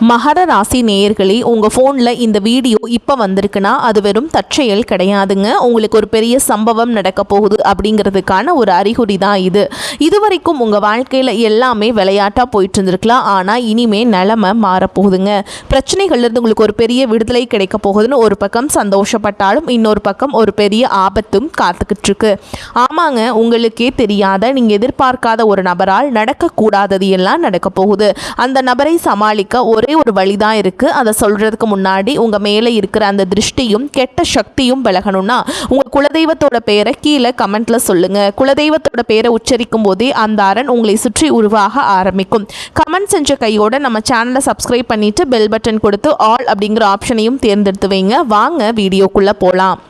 மகர ராசி நேயர்களே, உங்கள் ஃபோனில் இந்த வீடியோ இப்போ வந்திருக்குன்னா அது வெறும் தற்செயல் கிடையாதுங்க. உங்களுக்கு ஒரு பெரிய சம்பவம் நடக்க போகுது அப்படிங்கிறதுக்கான ஒரு அறிகுறி தான் இது. இதுவரைக்கும் உங்கள் வாழ்க்கையில் எல்லாமே விளையாட்டாக போயிட்டு இருந்திருக்கலாம். ஆனால் இனிமேல் நிலைமை மாறப்போகுதுங்க. பிரச்சனைகள்லேருந்து உங்களுக்கு ஒரு பெரிய விடுதலை கிடைக்க போகுதுன்னு ஒரு பக்கம் சந்தோஷப்பட்டாலும் இன்னொரு பக்கம் ஒரு பெரிய ஆபத்தும் காத்துக்கிட்டு இருக்கு. ஆமாங்க, உங்களுக்கே தெரியாத நீங்கள் எதிர்பார்க்காத ஒரு நபரால் நடக்கக்கூடாதது எல்லாம் நடக்க போகுது. அந்த நபரை சமாளிக்க ஒரே ஒரு வழிதான் இருக்கு. அதை சொல்றதுக்கு முன்னாடி உங்க மேலே இருக்கிற அந்த திருஷ்டியும் கெட்ட சக்தியும் விலகணும்னா உங்க குலதெய்வத்தோட பேரை கீழே கமெண்ட்ல சொல்லுங்க. குலதெய்வத்தோட பேரை உச்சரிக்கும் போதே அந்த அரண் உங்களை சுற்றி உருவாக ஆரம்பிக்கும். கமெண்ட் செஞ்ச கையோட நம்ம சேனலை சப்ஸ்கிரைப் பண்ணிட்டு பெல் பட்டன் கொடுத்து ஆல் அப்படிங்கிற ஆப்ஷனையும் தேர்ந்தெடுத்து வைங்க. வாங்க வீடியோக்குள்ள போலாம்.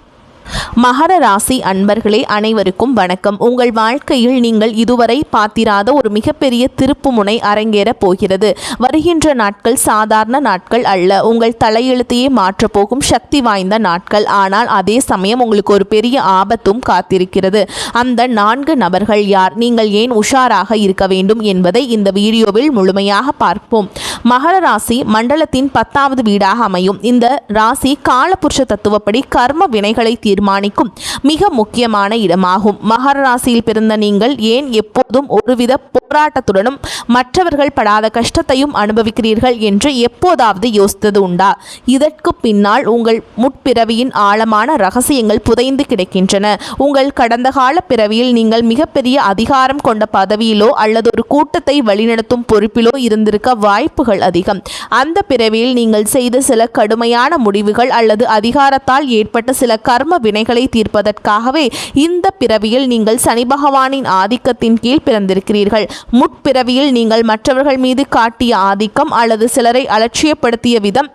மகர ராசி அன்பர்களே, அனைவருக்கும் வணக்கம். உங்கள் வாழ்க்கையில் நீங்கள் இதுவரை பார்த்திராத ஒரு மிகப்பெரிய திருப்புமுனை அரங்கேற போகிறது. வருகின்ற நாட்கள் சாதாரண நாட்கள் அல்ல. உங்கள் தலையெழுத்தையே மாற்றப்போகும் சக்தி வாய்ந்த நாட்கள். ஆனால் அதே சமயம் உங்களுக்கு ஒரு பெரிய ஆபத்தும் காத்திருக்கிறது. அந்த 4 நபர்கள் யார்? நீங்கள் ஏன் உஷாராக இருக்க வேண்டும் என்பதை இந்த வீடியோவில் முழுமையாக பார்ப்போம். மகர ராசி மண்டலத்தின் 10வது வீடாக அமையும். இந்த ராசி காலபுருஷ தத்துவப்படி கர்ம வினைகளை தீர்மானிக்கும் மிக முக்கியமான இடமாகும். மகர ராசியில் பிறந்த நீங்கள் ஏன் எப்போதும் ஒருவித போராட்டத்துடனும் மற்றவர்கள் படாத கஷ்டத்தையும் அனுபவிக்கிறீர்கள் என்று எப்போதாவது யோசித்தது உண்டா? இதற்கு பின்னால் உங்கள் முற்பிறவியின் ஆழமான ரகசியங்கள் புதைந்து கிடக்கின்றன. உங்கள் கடந்த கால பிறவியில் நீங்கள் மிகப்பெரிய அதிகாரம் கொண்ட பதவியிலோ அல்லது ஒரு கூட்டத்தை வழிநடத்தும் பொறுப்பிலோ இருந்திருக்க வாய்ப்புகள் அதிகம். அந்த பிறவியில் நீங்கள் செய்த சில கடுமையான முடிவுகள் அல்லது அதிகாரத்தால் ஏற்பட்ட சில கர்ம வினைகளை தீர்ப்பதற்காகவே இந்த பிறவியில் நீங்கள் சனி பகவானின் ஆதிக்கத்தின் கீழ் பிறந்திருக்கிறீர்கள். முற்பிறவியில் நீங்கள் மற்றவர்கள் மீது காட்டிய ஆதிக்கம் அல்லது சிலரை அலட்சியப்படுத்திய விதம்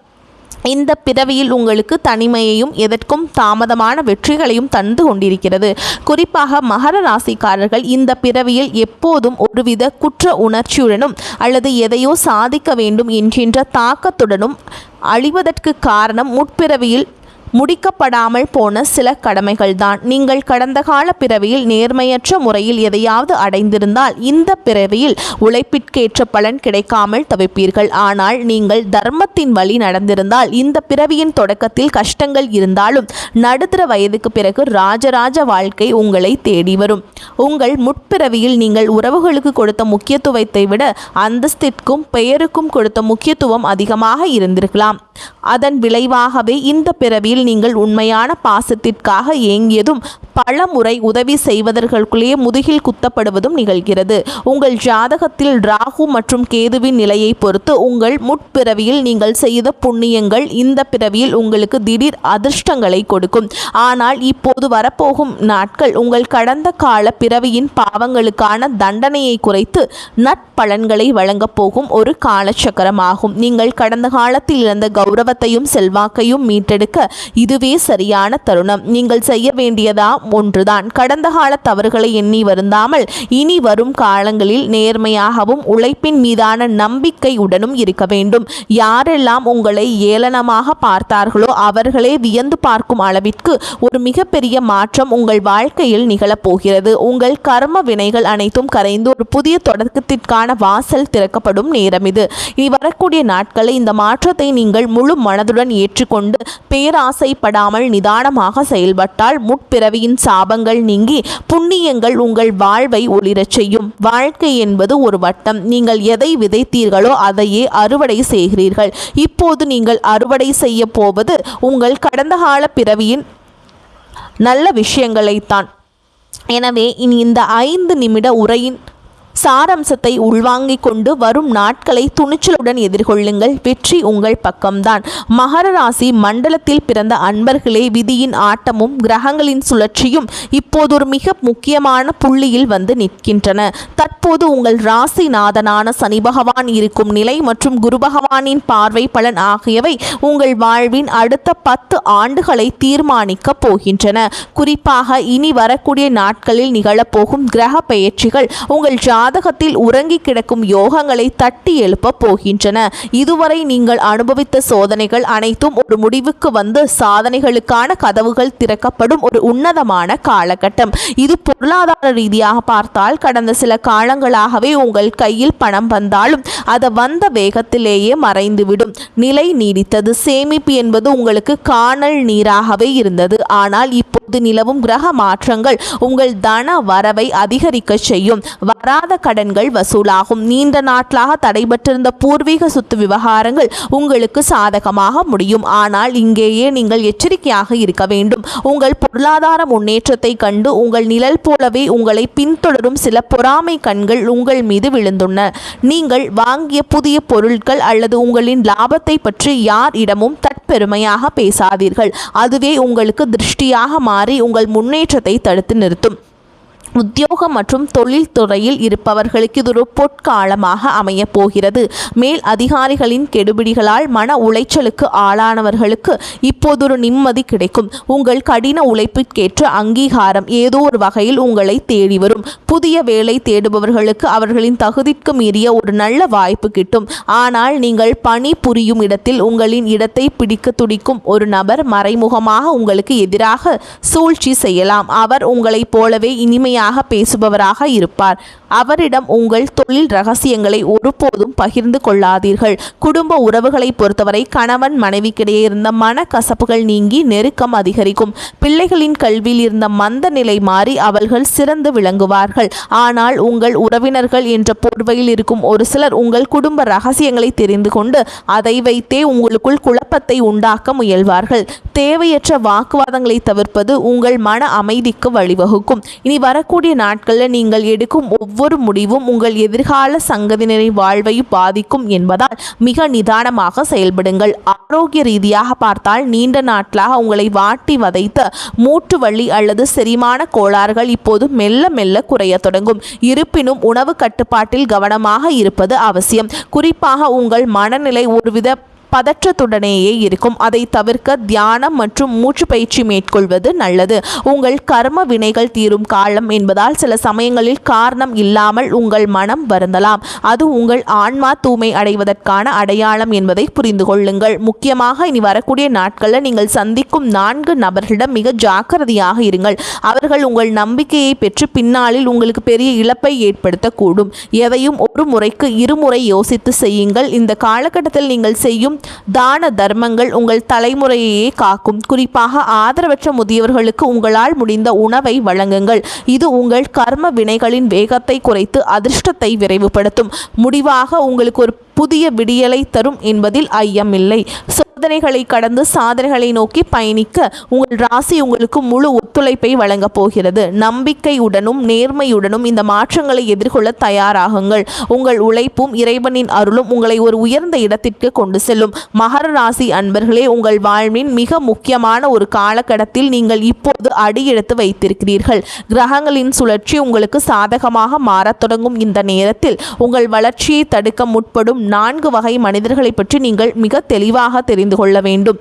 இந்த பிறவியில் உங்களுக்கு தனிமையையும் எதற்கும் தாமதமான வெற்றிகளையும் தந்து கொண்டிருக்கிறது. குறிப்பாக மகர ராசிக்காரர்கள் இந்த பிறவியில் எப்போதும் ஒருவித குற்ற உணர்ச்சியுடனும் அல்லது எதையோ சாதிக்க வேண்டும் என்கின்ற தாக்கத்துடனும் அழிவதற்கு காரணம் முற்பிறவியில் முடிக்கப்படாமல் போன சில கடமைகள் தான். நீங்கள் கடந்த கால பிறவியில் நேர்மையற்ற முறையில் எதையாவது அடைந்திருந்தால் இந்த பிறவியில் உழைப்பிற்கேற்ற பலன் கிடைக்காமல் தவிப்பீர்கள். ஆனால் நீங்கள் தர்மத்தின் வழி நடந்திருந்தால் இந்த பிறவியின் தொடக்கத்தில் கஷ்டங்கள் இருந்தாலும் நடுத்தர வயதுக்கு பிறகு ராஜராஜ வாழ்க்கை உங்களை தேடி வரும். உங்கள் முற்பிறவியில் நீங்கள் உறவுகளுக்கு கொடுத்த முக்கியத்துவத்தை விட அந்தஸ்திற்கும் பெயருக்கும் கொடுத்த முக்கியத்துவம் அதிகமாக இருந்திருக்கலாம். அதன் விளைவாகவே இந்த பிறவியில் நீங்கள் உண்மையான பாசத்திற்காக ஏங்கியதும் பல முறை உதவி செய்வதற்குள்ளேயே முதுகில் குத்தப்படுவதும் நிகழ்கிறது. உங்கள் ஜாதகத்தில் ராகு மற்றும் கேதுவின் நிலையை பொறுத்து உங்கள் முற்பிறவியில் நீங்கள் செய்த புண்ணியங்கள் இந்த பிறவியில் உங்களுக்கு திடீர் அதிர்ஷ்டங்களை கொடுக்கும். ஆனால் இப்போது வரப்போகும் நாட்கள் உங்கள் கடந்த கால பிறவியின் பாவங்களுக்கான தண்டனையை குறைத்து நற்பலன்களை வழங்கப் போகும் ஒரு காலச்சக்கரமாகும். நீங்கள் கடந்த காலத்தில் இழந்த கௌரவத்தையும் செல்வாக்கையும் மீட்டெடுக்க இதுவே சரியான தருணம். நீங்கள் செய்ய வேண்டியதா ஒன்றுதான். கடந்த கால தவறுகளை எண்ணி வருந்தாமல் இனி வரும் காலங்களில் நேர்மையாகவும் உழைப்பின் மீதான நம்பிக்கையுடனும் இருக்க வேண்டும். யாரெல்லாம் உங்களை ஏளனமாக பார்த்தார்களோ அவர்களே வியந்து பார்க்கும் அளவிற்கு ஒரு மிகப்பெரிய மாற்றம் உங்கள் வாழ்க்கையில் நிகழப்போகிறது. உங்கள் கர்ம வினைகள் அனைத்தும் கரைந்து ஒரு புதிய தொடக்கத்திற்கான வாசல் திறக்கப்படும் நேரம் இது. இனி வரக்கூடிய நாட்களில் இந்த மாற்றத்தை நீங்கள் முழு மனதுடன் ஏற்றுக்கொண்டு பேராசைப்படாமல் நிதானமாக செயல்பட்டால் முற்பிறவியின் சாபங்கள் நீங்கி புண்ணியங்கள் உங்கள் வாழ்வை ஒளிரச் செய்யும். வாழ்க்கை என்பது ஒரு வட்டம். நீங்கள் எதை விதைத்தீர்களோ அதையே அறுவடை செய்கிறீர்கள். இப்போது நீங்கள் அறுவடை செய்ய போவது உங்கள் கடந்த கால பிறவியின் நல்ல விஷயங்களைத்தான். எனவே இனி இந்த 5 நிமிட உரையின் சாரம்சத்தை உள்வாங்கிக் கொண்டு வரும் நாட்களை துணிச்சலுடன் எதிர்கொள்ளுங்கள். வெற்றி உங்கள் பக்கம்தான். மகர ராசி மண்டலத்தில் பிறந்த அன்பர்களே, விதியின் ஆட்டமும் கிரகங்களின் சுழற்சியும் இப்போது ஒரு மிக முக்கியமான புள்ளியில் வந்து நிற்கின்றன. தற்போது உங்கள் ராசிநாதனான சனி பகவான் இருக்கும் நிலை மற்றும் குரு பகவானின் பார்வை பலன் ஆகியவை உங்கள் வாழ்வின் அடுத்த 10 ஆண்டுகளை தீர்மானிக்கப் போகின்றன. குறிப்பாக இனி வரக்கூடிய நாட்களில் நிகழப்போகும் கிரக பெயர்ச்சிகள் உங்கள் ஜாதகத்தில் உறங்கி கிடக்கும் யோகங்களை தட்டி எழுப்ப போகின்றன. இதுவரை நீங்கள் அனுபவித்த சோதனைகள் அனைத்தும் ஒரு முடிவுக்கு வந்து சாதனைகளுக்கான கதவுகள் திறக்கப்படும் ஒரு உன்னதமான காலகட்டம் இது. பொருளாதார ரீதியாக பார்த்தால் கடந்த சில காலங்களாகவே உங்கள் கையில் பணம் வந்தாலும் அது வந்த வேகத்திலேயே மறைந்துவிடும் நிலை நீடித்தது. சேமிப்பு என்பது உங்களுக்கு காணல் நீராகவே இருந்தது. ஆனால் இப்போது நிலவும் கிரக மாற்றங்கள் உங்கள் தன வரவை அதிகரிக்க செய்யும். வராத கடன்கள் வசூலாகும். நீண்ட நாட்களாக தடைபட்டிருந்த பூர்வீக சொத்து விவகாரங்கள் உங்களுக்கு சாதகமாக முடியும். ஆனால் இங்கேயே நீங்கள் எச்சரிக்கையாக இருக்க வேண்டும். உங்கள் பொருளாதார முன்னேற்றத்தை கண்டு உங்கள் நிழல் போலவே உங்களை பின்தொடரும் சில பொறாமை கண்கள் உங்கள் மீது விழுந்துள்ளன. நீங்கள் வாங்கிய புதிய பொருட்கள் அல்லது உங்களின் லாபத்தை பற்றி யாரிடமும் தற்பெருமையாக பேசாதீர்கள். அதுவே உங்களுக்கு திருஷ்டியாக மாறி உங்கள் முன்னேற்றத்தை தடுத்து நிறுத்தும். உத்தியோகம் மற்றும் தொழில் துறையில் இருப்பவர்களுக்கு இது ஒரு பொற்காலமாக அமைய போகிறது. மேல் அதிகாரிகளின் கெடுபிடிகளால் மன உளைச்சலுக்கு ஆளானவர்களுக்கு இப்போது ஒரு நிம்மதி கிடைக்கும். உங்கள் கடின உழைப்பிற்கேற்ற அங்கீகாரம் ஏதோ ஒரு வகையில் உங்களை தேடி வரும். புதிய வேலை தேடுபவர்களுக்கு அவர்களின் தகுதிக்கு மீறிய ஒரு நல்ல வாய்ப்பு கிட்டும். ஆனால் நீங்கள் பணி புரியும் இடத்தில் உங்களின் இடத்தை பிடிக்க துடிக்கும் ஒரு நபர் மறைமுகமாக உங்களுக்கு எதிராக சூழ்ச்சி செய்யலாம். அவர் உங்களைப் போலவே இனிமையாக பேசுபவராக இருப்பார். அவரிடம் உங்கள் தொழில் ரகசியங்களை ஒருபோதும் பகிர்ந்து கொள்ளாதீர்கள். குடும்ப உறவுகளை பொறுத்தவரை கணவன் மனைவிக்கிடையே இருந்த மனக்கசப்புகள் நீங்கி நெருக்கம் அதிகரிக்கும். பிள்ளைகளின் கல்வியில் இருந்த மந்த நிலை மாறி அவர்கள் சிறந்து விளங்குவார்கள். ஆனால் உங்கள் உறவினர்கள் என்ற போர்வையில் இருக்கும் ஒரு சிலர் உங்கள் குடும்ப ரகசியங்களை தெரிந்து கொண்டு அதை வைத்தே உங்களுக்குள் குழப்பத்தை உண்டாக்க முயல்வார்கள். தேவையற்ற வாக்குவாதங்களை தவிர்ப்பது உங்கள் மன அமைதிக்கு வழிவகுக்கும். இனி வரக்கூடிய நாட்களில் நீங்கள் எடுக்கும் ஒவ்வொரு முடிவும் உங்கள் எதிர்கால சங்கதியினரின் வாழ்வையும் பாதிக்கும் என்பதால் மிக நிதானமாக செயல்படுங்கள். ஆரோக்கிய ரீதியாக பார்த்தால் நீண்ட நாட்களாக உங்களை வாட்டி வதைத்த மூட்டு வலி அல்லது செரிமான கோளாறுகள் இப்போது மெல்ல மெல்ல குறைய தொடங்கும். இருப்பினும் உணவு கட்டுப்பாட்டில் கவனமாக இருப்பது அவசியம். குறிப்பாக உங்கள் மனநிலை ஒருவித பதற்றத்துடனேயே இருக்கும். அதை தவிர்க்க தியானம் மற்றும் மூச்சு பயிற்சி மேற்கொள்வது நல்லது. உங்கள் கர்ம வினைகள் தீரும் காலம் என்பதால் சில சமயங்களில் காரணம் இல்லாமல் உங்கள் மனம் வருந்தலாம். அது உங்கள் ஆன்மா தூய்மை அடைவதற்கான அடையாளம் என்பதை புரிந்து கொள்ளுங்கள். முக்கியமாக இனி வரக்கூடிய நாட்களில் நீங்கள் சந்திக்கும் 4 நபர்களிடம் மிக ஜாக்கிரதையாக இருங்கள். அவர்கள் உங்கள் நம்பிக்கையை பெற்று பின்னாளில் உங்களுக்கு பெரிய இழப்பை ஏற்படுத்தக்கூடும். எதையும் ஒரு முறைக்கு இருமுறை யோசித்து செய்யுங்கள். இந்த காலகட்டத்தில் நீங்கள் செய்யும் தான தர்மங்கள் உங்கள் தலைமுறையையே காக்கும். குறிப்பாக ஆதரவற்ற முதியவர்களுக்கு உங்களால் முடிந்த உணவை வழங்குங்கள். இது உங்கள் கர்ம வினைகளின் வேகத்தை குறைத்து அதிர்ஷ்டத்தை விரைவுபடுத்தும். முடிவாக உங்களுக்கு ஒரு புதிய விடியலை தரும் என்பதில் ஐயமில்லை. சோதனைகளை கடந்து சாதனைகளை நோக்கி பயணிக்க உங்கள் ராசி உங்களுக்கு முழு ஒத்துழைப்பை வழங்கப் போகிறது. நம்பிக்கையுடனும் நேர்மையுடனும் இந்த மாற்றங்களை எதிர்கொள்ள தயாராகுங்கள். உங்கள் உழைப்பும் இறைவனின் அருளும் உங்களை ஒரு உயர்ந்த இடத்திற்கு கொண்டு செல்லும். மகர ராசி அன்பர்களே, உங்கள் வாழ்வின் மிக முக்கியமான ஒரு காலகட்டத்தில் நீங்கள் இப்போது அடியெடுத்து வைத்திருக்கிறீர்கள். கிரகங்களின் சுழற்சி உங்களுக்கு சாதகமாக மாறத் தொடங்கும் இந்த நேரத்தில் உங்கள் வளர்ச்சியை தடுக்க முற்படும் 4 வகை மனிதர்களை பற்றி நீங்கள் மிக தெளிவாக தெரிந்து கொள்ள வேண்டும்.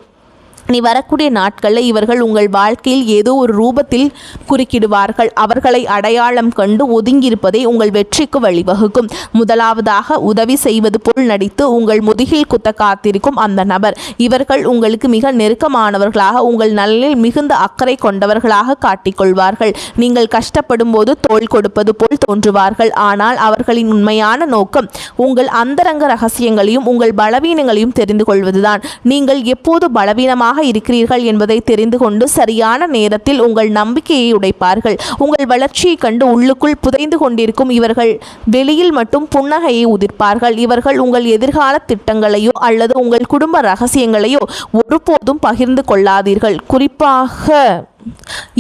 நீ வரக்கூடிய நாட்களில் இவர்கள் உங்கள் வாழ்க்கையில் ஏதோ ஒரு ரூபத்தில் குறுக்கிடுவார்கள். அவர்களை அடையாளம் கண்டு ஒதுங்கியிருப்பதே உங்கள் வெற்றிக்கு வழிவகுக்கும். முதலாவதாக, உதவி செய்வது போல் நடித்து உங்கள் முதுகில் குத்த காத்திருக்கும் அந்த நபர். இவர்கள் உங்களுக்கு மிக நெருக்கமானவர்களாக உங்கள் நலனில் மிகுந்த அக்கறை கொண்டவர்களாக காட்டிக்கொள்வார்கள். நீங்கள் கஷ்டப்படும் போது தோள் கொடுப்பது போல் தோன்றுவார்கள். ஆனால் அவர்களின் உண்மையான நோக்கம் உங்கள் அந்தரங்க ரகசியங்களையும் உங்கள் பலவீனங்களையும் தெரிந்து கொள்வதுதான். நீங்கள் எப்போது பலவீனமாக இருக்கிறீர்கள் என்பதை தெரிந்து கொண்டு சரியான நேரத்தில் உங்கள் நம்பிக்கையை உடைப்பார்கள். உங்கள் வளர்ச்சியை கண்டு உள்ளுக்குள் புதைந்து கொண்டிருக்கும் இவர்கள் வெளியில் மட்டும் புன்னகையை உதிர்ப்பார்கள். இவர்கள் உங்கள் எதிர்கால திட்டங்களையோ அல்லது உங்கள் குடும்ப ரகசியங்களையோ ஒருபோதும் பகிர்ந்து கொள்ளாதீர்கள். குறிப்பாக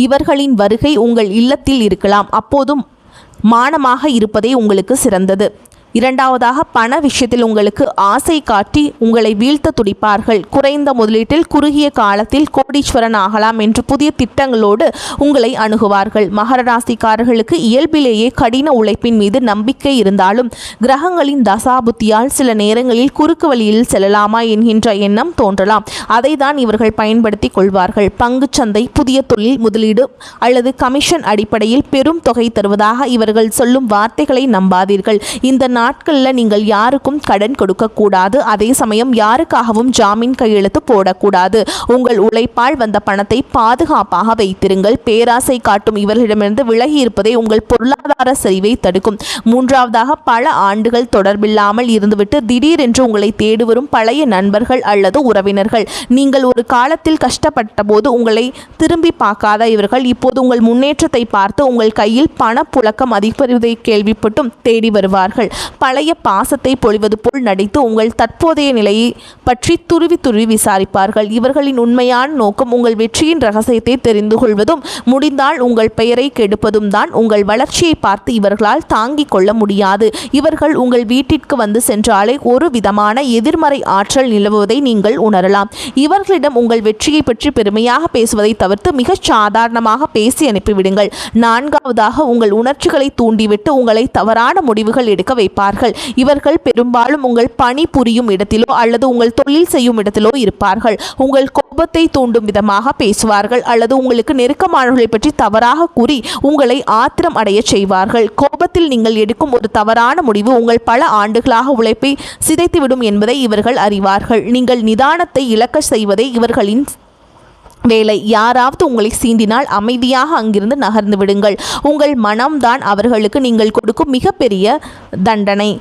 இவர்களின் வருகை உங்கள் இல்லத்தில் இருக்கலாம். அப்போதும் மானமாக இருப்பதே உங்களுக்கு சிறந்தது. இரண்டாவதாக, பண விஷயத்தில் உங்களுக்கு ஆசை காட்டி உங்களை வீழ்த்த துடிப்பார்கள். குறைந்த முதலீட்டில் குறுகிய காலத்தில் கோடீஸ்வரன் ஆகலாம் என்று புதிய திட்டங்களோடு உங்களை அணுகுவார்கள். மகர ராசிக்காரர்களுக்கு இயல்பிலேயே கடின உழைப்பின் மீது நம்பிக்கை இருந்தாலும் கிரகங்களின் தசாபுத்தியால் சில நேரங்களில் குறுக்கு வழியில் செல்லலாமா என்கின்ற எண்ணம் தோன்றலாம். அதை தான் இவர்கள் பயன்படுத்தி கொள்வார்கள். பங்குச்சந்தை, புதிய தொழில் முதலீடு அல்லது கமிஷன் அடிப்படையில் பெரும் தொகை தருவதாக இவர்கள் சொல்லும் வார்த்தைகளை நம்பாதீர்கள். இந்த நாட்களில் நீங்கள் யாருக்கும் கடன் கொடுக்கக்கூடாது. அதே சமயம் யாருக்காகவும் ஜாமீன் கையெழுத்து போடக்கூடாது. உங்கள் உழைப்பால் வந்த பணத்தை பாதுகாப்பாக வைத்திருங்கள். பேராசை காட்டும் இவர்களிடமிருந்து விலகி இருப்பதே உங்கள் பொருளாதார சரிவை தடுக்கும். மூன்றாவதாக, பல ஆண்டுகள் தொடர்பில்லாமல் இருந்துவிட்டு திடீரென்று உங்களை தேடி வரும் பழைய நண்பர்கள் அல்லது உறவினர்கள். நீங்கள் ஒரு காலத்தில் கஷ்டப்பட்ட போது உங்களை திரும்பி பார்க்காத இவர்கள் இப்போது உங்கள் முன்னேற்றத்தை பார்த்து உங்கள் கையில் பணப்புழக்கம் அதிகரிப்பதை கேள்விப்பட்டும் தேடி வருவார்கள். பழைய பாசத்தை பொழிவது போல் நடித்து உங்கள் தற்போதைய நிலையை பற்றி துருவி துருவி விசாரிப்பார்கள். இவர்களின் உண்மையான நோக்கம் உங்கள் வெற்றியின் ரகசியத்தை தெரிந்து கொள்வதும் முடிந்தால் உங்கள் பெயரை கெடுப்பதும் தான். உங்கள் வளர்ச்சியை பார்த்து இவர்களால் தாங்கிக் கொள்ள முடியாது. இவர்கள் உங்கள் வீட்டிற்கு வந்து சென்றாலே ஒரு விதமான எதிர்மறை ஆற்றல் நிலவுவதை நீங்கள் உணரலாம். இவர்களிடம் உங்கள் வெற்றியை பற்றி பெருமையாக பேசுவதை தவிர்த்து மிக சாதாரணமாக பேசி அனுப்பிவிடுங்கள். நான்காவதாக, உங்கள் உணர்ச்சிகளை தூண்டிவிட்டு உங்களை தவறான முடிவுகள் எடுக்க வைப்பார்கள். இவர்கள் பெரும்பாலும் உங்கள் பணி புரியும் இடத்திலோ அல்லது உங்கள் தொழில் செய்யும் இடத்திலோ இருப்பார்கள். உங்கள் கோபத்தை தூண்டும் விதமாக பேசுவார்கள் அல்லது உங்களுக்கு நெருக்கமானவர்களை பற்றி தவறாக கூறி உங்களை ஆத்திரம் அடைய செய்வார்கள். கோபத்தில் நீங்கள் எடுக்கும் ஒரு தவறான முடிவு உங்கள் பல ஆண்டுகளாக உழைப்பை சிதைத்துவிடும் என்பதை இவர்கள் அறிவார்கள். நீங்கள் நிதானத்தை இழக்க செய்வதே இவர்களின் வேலை. யாராவது உங்களை சீண்டினால் அமைதியாக அங்கிருந்து நகர்ந்து விடுங்கள். உங்கள் மனம்தான் அவர்களுக்கு நீங்கள் கொடுக்கும் மிகப்பெரிய தண்டனை.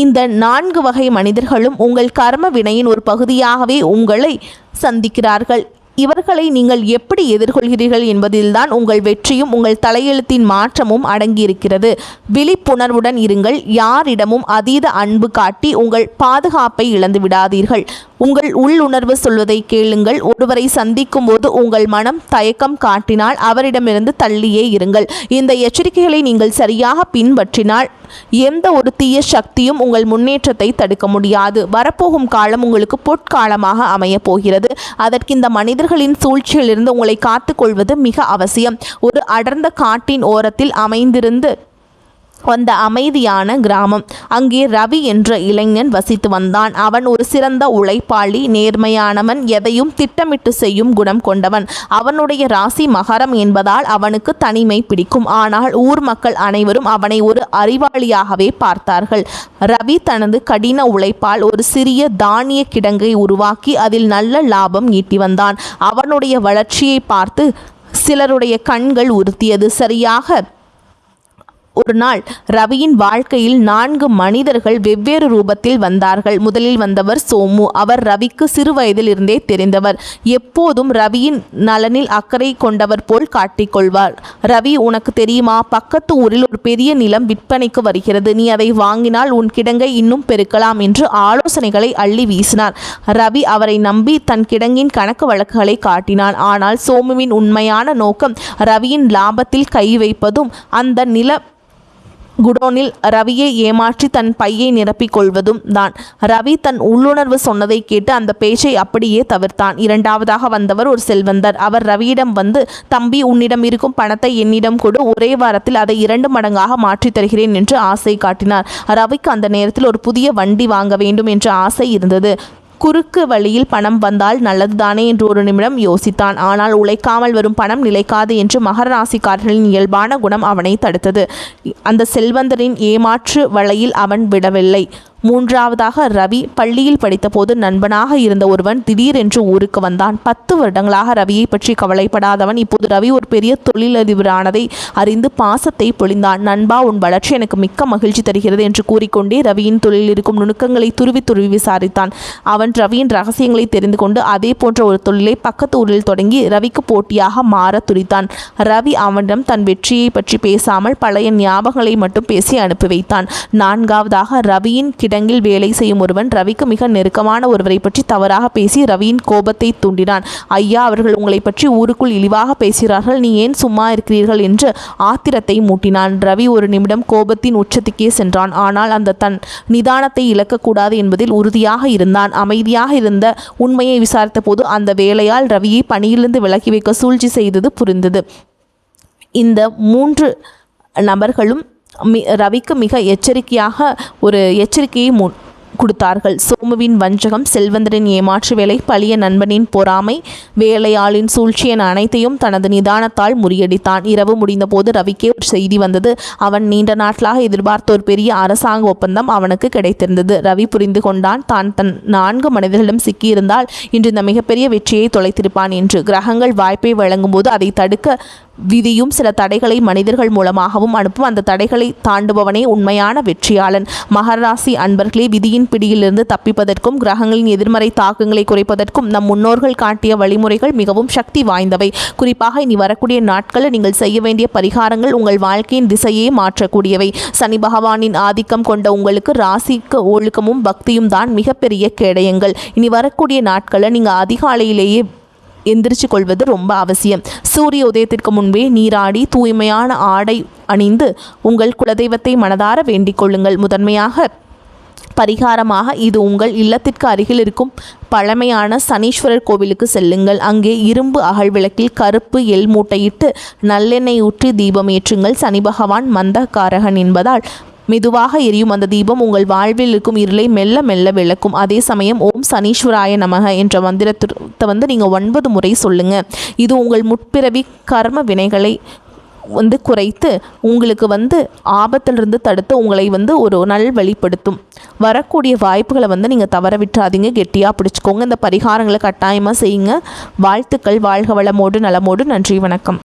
இந்த 4 வகை மனிதர்களும் உங்கள் கர்ம வினையின் ஒரு பகுதியாகவே உங்களை சந்திக்கிறார்கள். இவர்களை நீங்கள் எப்படி எதிர்கொள்கிறீர்கள் என்பதில்தான் உங்கள் வெற்றியும் உங்கள் தலையெழுத்தின் மாற்றமும் அடங்கியிருக்கிறது. விழிப்புணர்வுடன் இருங்கள். யாரிடமும் அதீத அன்பு காட்டி உங்கள் பாதுகாப்பை இழந்து விடாதீர்கள். உங்கள் உள்ளுணர்வு சொல்வதை கேளுங்கள். ஒருவரை சந்திக்கும் போது உங்கள் மனம் தயக்கம் காட்டினால் அவரிடமிருந்து தள்ளியே இருங்கள். இந்த எச்சரிக்கைகளை நீங்கள் சரியாக பின்பற்றினால் எந்த ஒரு தீய சக்தியும் உங்கள் முன்னேற்றத்தை தடுக்க முடியாது. வரப்போகும் காலம் உங்களுக்கு பொற்காலமாக அமையப் போகிறது. அதற்கு இந்த மனிதர்களின் சூழ்ச்சியிலிருந்து உங்களை காத்துக்கொள்வது மிக அவசியம். ஒரு அடர்ந்த காட்டின் ஓரத்தில் அமைந்திருந்து வந்த அமைதியான கிராமம். அங்கே ரவி என்ற இளைஞன் வசித்து வந்தான். அவன் ஒரு சிறந்த உழைப்பாளி, நேர்மையானவன், எதையும் திட்டமிட்டு செய்யும் குணம் கொண்டவன். அவனுடைய ராசி மகரம் என்பதால் அவனுக்கு தனிமை பிடிக்கும். ஆனால் ஊர் மக்கள் அனைவரும் அவனை ஒரு அறிவாளியாகவே பார்த்தார்கள். ரவி தனது கடின உழைப்பால் ஒரு சிறிய தானிய கிடங்கை உருவாக்கி அதில் நல்ல லாபம் ஈட்டி வந்தான். அவனுடைய வளர்ச்சியை பார்த்து சிலருடைய கண்கள் உறுத்தியது. சரியாக ஒரு நாள் ரவியின் வாழ்க்கையில் 4 மனிதர்கள் வெவ்வேறு ரூபத்தில் வந்தார்கள். முதலில் வந்தவர் சோமு. அவர் ரவிக்கு சிறு வயதில் இருந்தே தெரிந்தவர். எப்போதும் ரவியின் நலனில் அக்கறை கொண்டவர் போல் காட்டிக்கொள்வார். ரவி, உனக்கு தெரியுமா, பக்கத்து ஊரில் ஒரு பெரிய நிலம் விற்பனைக்கு வருகிறது. நீ அதை வாங்கினால் உன் கிடங்கை இன்னும் பெருக்கலாம் என்று ஆலோசனைகளை அள்ளி வீசினார். ரவி அவரை நம்பி தன் கிடங்கின் கணக்கு வழக்குகளை காட்டினான். ஆனால் சோமுவின் உண்மையான நோக்கம் ரவியின் லாபத்தில் கை வைப்பதும் அந்த நில குடோனில் ரவியை ஏமாற்றி தன் பையை நிரப்பிக் கொள்வதும் தான். ரவி தன் உள்ளுணர்வு சொன்னதை கேட்டு அந்த பேச்சை அப்படியே தவிர்த்தான். இரண்டாவதாக வந்தவர் ஒரு செல்வந்தர். அவர் ரவியிடம் வந்து, தம்பி, உன்னிடம் இருக்கும் பணத்தை என்னிடம் கொடு, ஒரே வாரத்தில் அதை 2 மடங்காக மாற்றித் தருகிறேன் என்று ஆசை காட்டினார். ரவிக்கு அந்த நேரத்தில் ஒரு புதிய வண்டி வாங்க வேண்டும் என்ற ஆசை இருந்தது. குறுக்கு வழியில் பணம் வந்தால் நல்லதுதானே என்று ஒரு நிமிடம் யோசித்தான். ஆனால் உழைக்காமல் வரும் பணம் நிலைக்காது என்று மகர ராசிக்காரர்களின் இயல்பான குணம் அவனை தடுத்தது. அந்த செல்வந்தரின் ஏமாற்று வலையில் அவன் விடவில்லை. மூன்றாவதாக, ரவி பள்ளியில் படித்தபோது நண்பனாக இருந்த ஒருவன் திடீரென்று ஊருக்கு வந்தான். 10 வருடங்களாக ரவியை பற்றி கவலைப்படாதவன் இப்போது ரவி ஒரு பெரிய தொழிலதிபரானதை அறிந்து பாசத்தை பொழிந்தான். நண்பா, உன் வளர்ச்சி எனக்கு மிக்க மகிழ்ச்சி தருகிறது என்று கூறிக்கொண்டே ரவியின் தொழிலில் இருக்கும் நுணுக்கங்களை துருவி துருவி விசாரித்தான். அவன் ரவியின் ரகசியங்களை தெரிந்து கொண்டு அதே போன்ற ஒரு தொழிலை பக்கத்து ஊரில் தொடங்கி ரவிக்கு போட்டியாக மாற துடித்தான். ரவி அவனிடம் தன் வெற்றியை பற்றி பேசாமல் பழைய ஞாபகங்களை மட்டும் பேசி அனுப்பி வைத்தான். நான்காவதாக, ரவியின் கிடங்கில் வேலை செய்யும் ஒருவன் ரவிக்கு மிக நெருக்கமான ஒருவரை பற்றி தவறாக பேசி ரவியின் கோபத்தை தூண்டினான். ஐயா, அவர்கள் உங்களை பற்றி ஊருக்குள் இழிவாக பேசுகிறார்கள், நீ ஏன் சும்மா இருக்கிறீர்கள் என்று ஆத்திரத்தை மூட்டினான். ரவி ஒரு நிமிடம் கோபத்தின் உச்சத்துக்கே சென்றான். ஆனால் அந்த தன் நிதானத்தை இழக்கக்கூடாது என்பதில் உறுதியாக இருந்தான். அமைதியாக இருந்த உண்மையை விசாரித்த போது அந்த வேலையால் ரவியை பணியிலிருந்து விலக்கி வைக்க சூழ்ச்சி செய்தது புரிந்தது. இந்த 3 நபர்களும் ரவிக்கு மிக எச்சரிக்கையை கொடுத்தார்கள். சோமுவின் வஞ்சகம், செல்வந்தரின் ஏமாற்று வேலை, பழிய நண்பனின் பொறாமை, வேலையாளின் சூழ்ச்சி என அனைத்தையும் தனது நிதானத்தால் முறியடித்தான். இரவு முடிந்த போது ரவிக்கே ஒரு செய்தி வந்தது. அவன் நீண்ட நாட்களாக எதிர்பார்த்த ஒரு பெரிய அரசாங்க ஒப்பந்தம் அவனுக்கு கிடைத்திருந்தது. ரவி புரிந்து கொண்டான், தான் தன் 4 மனிதர்களிடம் சிக்கியிருந்தால் இன்று இந்த மிகப்பெரிய வெற்றியை தொலைத்திருப்பான் என்று. கிரகங்கள் வாய்ப்பை வழங்கும் போது அதை தடுக்க விதியும் சில தடைகளை மனிதர்கள் மூலமாகவும் அனுப்பும். அந்த தடைகளை தாண்டுபவனே உண்மையான வெற்றியாளன். மகராசி அன்பர்களே, விதியின் பிடியிலிருந்து தப்பிப்பதற்கும் கிரகங்களின் எதிர்மறை தாக்கங்களை குறைப்பதற்கும் நம் முன்னோர்கள் காட்டிய வழிமுறைகள் மிகவும் சக்தி வாய்ந்தவை. குறிப்பாக இனி வரக்கூடிய நாட்களில் நீங்கள் செய்ய வேண்டிய பரிகாரங்கள் உங்கள் வாழ்க்கையின் திசையே மாற்றக்கூடியவை. சனி பகவானின் ஆதிக்கம் கொண்ட உங்களுக்கு ராசிக்கு ஒழுக்கமும் பக்தியும் தான் மிகப்பெரிய கேடயங்கள். இனி வரக்கூடிய நாட்களில் நீங்கள் அதிகாலையிலேயே எந்திரிச்சு கொள்வது ரொம்ப அவசியம். சூரிய உதயத்திற்கு முன்பே நீராடி தூய்மையான ஆடை அணிந்து உங்கள் குலதெய்வத்தை மனதார வேண்டிக் கொள்ளுங்கள். முதன்மையாக பரிகாரமாக இது உங்கள் இல்லத்திற்கு அருகில் இருக்கும் பழமையான சனீஸ்வரர் கோவிலுக்கு செல்லுங்கள். அங்கே இரும்பு அகல் விளக்கில் கருப்பு எள் மூட்டையிட்டு நல்லெண்ணெய் ஊற்றி தீபம் ஏற்றுங்கள். சனி பகவான் மந்தகாரகன் என்பதால் மெதுவாக எரியும் அந்த தீபம் உங்கள் வாழ்வில் இருக்கும் இருளை மெல்ல மெல்ல விளக்கும். அதே சமயம் ஓம் சனீஸ்வராய நமக என்ற மந்திரத்தை நீங்கள் 9 முறை சொல்லுங்க. இது உங்கள் முற்பிறவி கர்ம வினைகளை குறைத்து உங்களுக்கு ஆபத்திலிருந்து தடுத்து உங்களை ஒரு நல்வழிப்படுத்தும். வரக்கூடிய வாய்ப்புகளை நீங்கள் தவற விட்டுறாதீங்க, கெட்டியாக பிடிச்சிக்கோங்க. இந்த பரிகாரங்களை கட்டாயமாக செய்யுங்க. வாழ்த்துக்கள். வாழ்க வளமோடு நலமோடு. நன்றி, வணக்கம்.